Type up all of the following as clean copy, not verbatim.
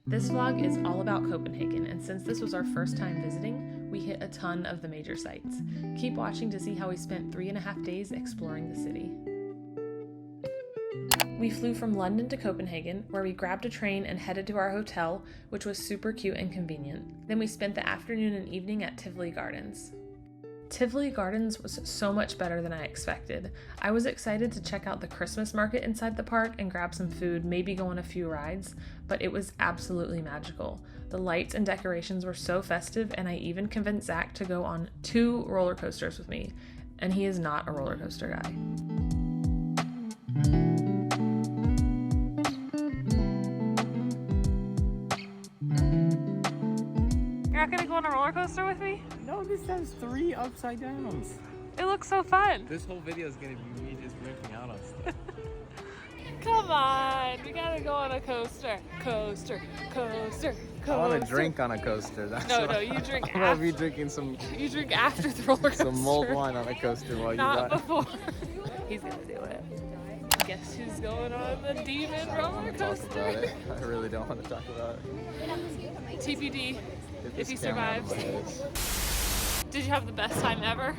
This vlog is all about Copenhagen, and since this was our first time visiting, we hit a ton of the major sites. Keep watching to see how we spent 3.5 days exploring the city. We flew from London to Copenhagen, where we grabbed a train and headed to our hotel, which was super cute and convenient. Then we spent the afternoon and evening at Tivoli Gardens. Tivoli Gardens was so much better than I expected. I was excited to check out the Christmas market inside the park and grab some food, maybe go on a few rides, but it was absolutely magical. The lights and decorations were so festive, and I even convinced Zach to go on 2 roller coasters with me, and he is not a roller coaster guy. You're not gonna go on a roller coaster with me? No, this has 3 upside downs. It looks so fun. This whole video is gonna be me just ripping out on stuff. Come on, we gotta go on a coaster. Coaster. I want to drink on a coaster. That's No, you drink after. I'll be drinking some. You drink after the roller coaster. Some mulled wine on a coaster while you Not ride. before. He's gonna do it. Guess who's going on the demon roller coaster? Talk about it. I really don't want to talk about it. TBD. If he this camera survives. on my face. Did you have the best time ever?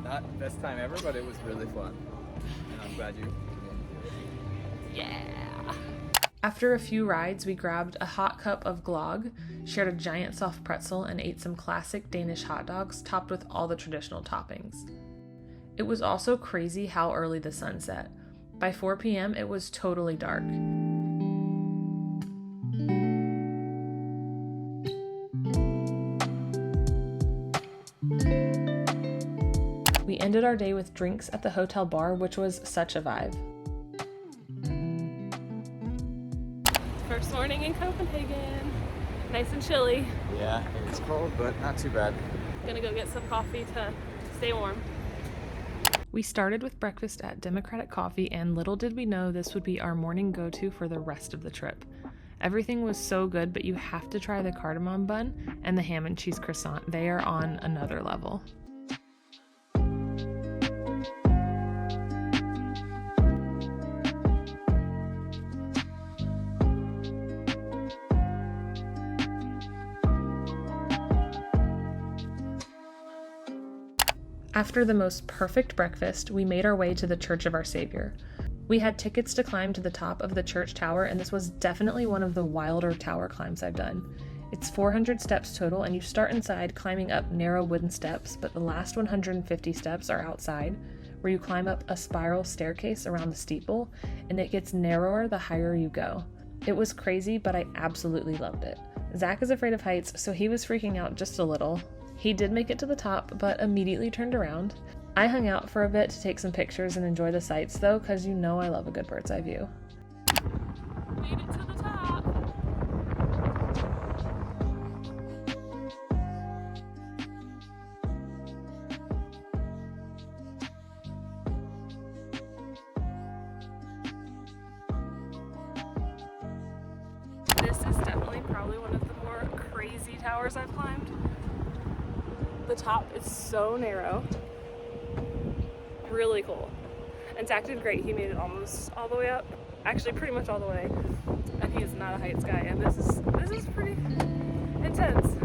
Not best time ever, but it was really fun. And I'm glad you. Yeah. After a few rides, we grabbed a hot cup of glögg, shared a giant soft pretzel, and ate some classic Danish hot dogs topped with all the traditional toppings. It was also crazy how early the sun set. By 4 p.m., it was totally dark. We ended our day with drinks at the hotel bar, which was such a vibe. First morning in Copenhagen. Nice and chilly. Yeah, it's cold, but not too bad. Gonna go get some coffee to stay warm. We started with breakfast at Democratic Coffee, and little did we know this would be our morning go-to for the rest of the trip. Everything was so good, but you have to try the cardamom bun and the ham and cheese croissant. They are on another level. After the most perfect breakfast, we made our way to the Church of Our Savior. We had tickets to climb to the top of the church tower, and this was definitely one of the wilder tower climbs I've done. It's 400 steps total, and you start inside climbing up narrow wooden steps, but the last 150 steps are outside, where you climb up a spiral staircase around the steeple, and it gets narrower the higher you go. It was crazy, but I absolutely loved it. Zach is afraid of heights, so he was freaking out just a little. He did make it to the top, but immediately turned around. I hung out for a bit to take some pictures and enjoy the sights though, because you know I love a good bird's eye view. Made it to the top. This is definitely probably one of the more crazy towers I've climbed. The top is so narrow. Really cool. And Zach did great. He made it almost all the way up. Actually, pretty much all the way. And he is not a heights guy. And this is pretty intense.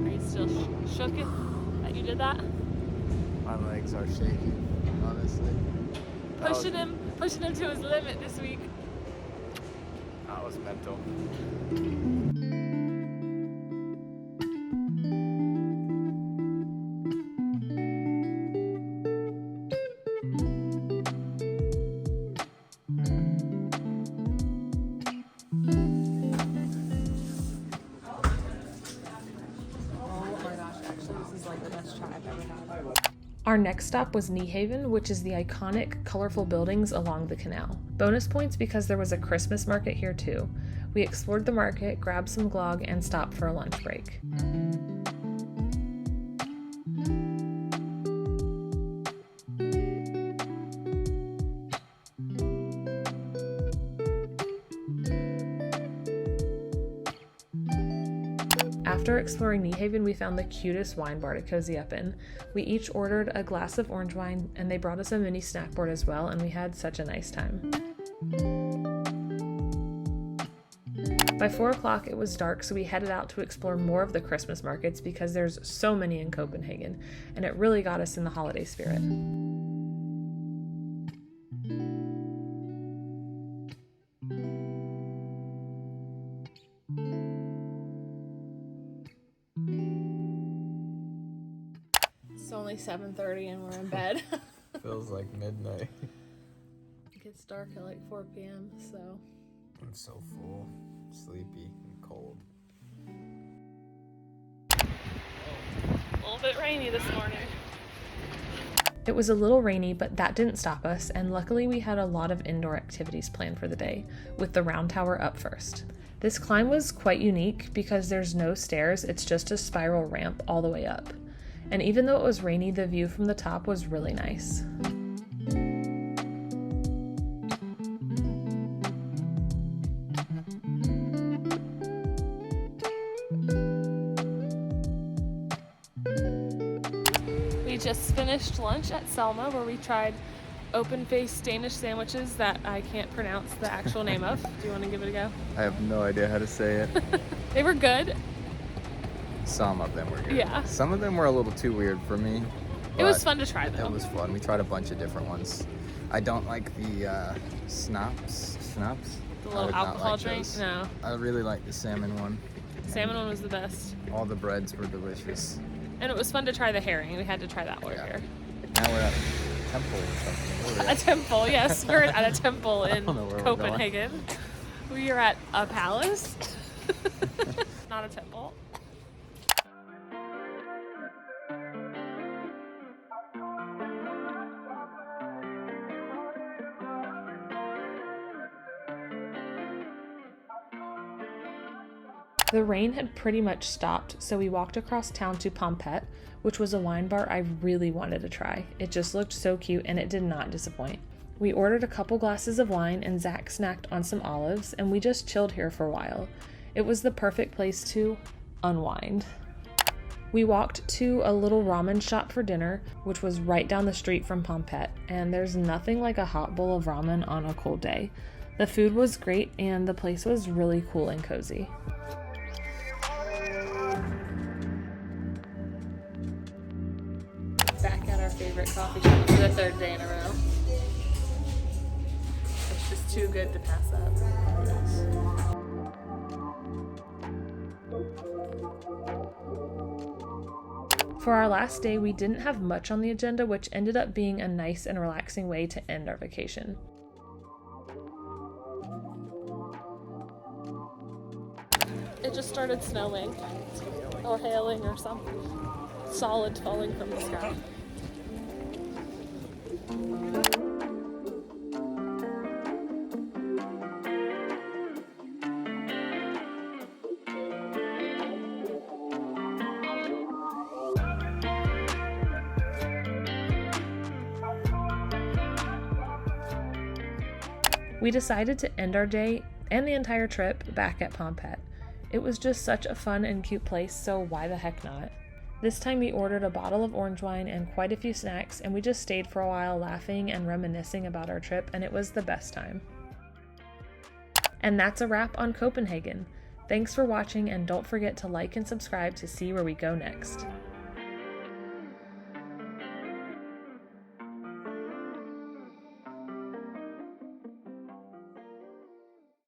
Are you still shook that you did that? My legs are shaking, honestly. Pushing him to his limit this week. That was mental. Our next stop was Nyhaven, which is the iconic, colorful buildings along the canal. Bonus points because there was a Christmas market here too. We explored the market, grabbed some glögg, and stopped for a lunch break. After exploring Nyhaven, we found the cutest wine bar to cozy up in. We each ordered a glass of orange wine, and they brought us a mini snack board as well, and we had such a nice time. By 4 o'clock, it was dark, so we headed out to explore more of the Christmas markets because there's so many in Copenhagen, and it really got us in the holiday spirit. It's only 7:30 and we're in bed. Feels like midnight. It gets dark at like 4 p.m., so... I'm so full, sleepy, and cold. A little bit rainy this morning. It was a little rainy, but that didn't stop us, and luckily we had a lot of indoor activities planned for the day, with the round tower up first. This climb was quite unique because there's no stairs, it's just a spiral ramp all the way up. And even though it was rainy, the view from the top was really nice. We just finished lunch at Selma, where we tried open-faced Danish sandwiches that I can't pronounce the actual name of. Do you want to give it a go? I have no idea how to say it. They were good. Some of them were good. Yeah. Some of them were a little too weird for me. It was fun to try, though. It was fun. We tried a bunch of different ones. I don't like the schnapps. The little alcohol drink? No. I really like the salmon one. Salmon one was the best. All the breads were delicious. And it was fun to try the herring. We had to try that one here. Now we're at a temple or something. A temple, yes. We're at a temple in don't know where we're Copenhagen. We are at a palace. Not a temple. The rain had pretty much stopped, so we walked across town to Pompet, which was a wine bar I really wanted to try. It just looked so cute and it did not disappoint. We ordered a couple glasses of wine and Zach snacked on some olives, and we just chilled here for a while. It was the perfect place to unwind. We walked to a little ramen shop for dinner, which was right down the street from Pompet, and there's nothing like a hot bowl of ramen on a cold day. The food was great and the place was really cool and cozy. Back at our favorite coffee shop for the third day in a row. It's just too good to pass up. For our last day, we didn't have much on the agenda, which ended up being a nice and relaxing way to end our vacation. It just started snowing, or hailing, or something. Solid falling from the sky. We decided to end our day and the entire trip back at Pompet. It was just such a fun and cute place, so why the heck not? This time we ordered a bottle of orange wine and quite a few snacks, and we just stayed for a while laughing and reminiscing about our trip, and it was the best time. And that's a wrap on Copenhagen. Thanks for watching, and don't forget to like and subscribe to see where we go next.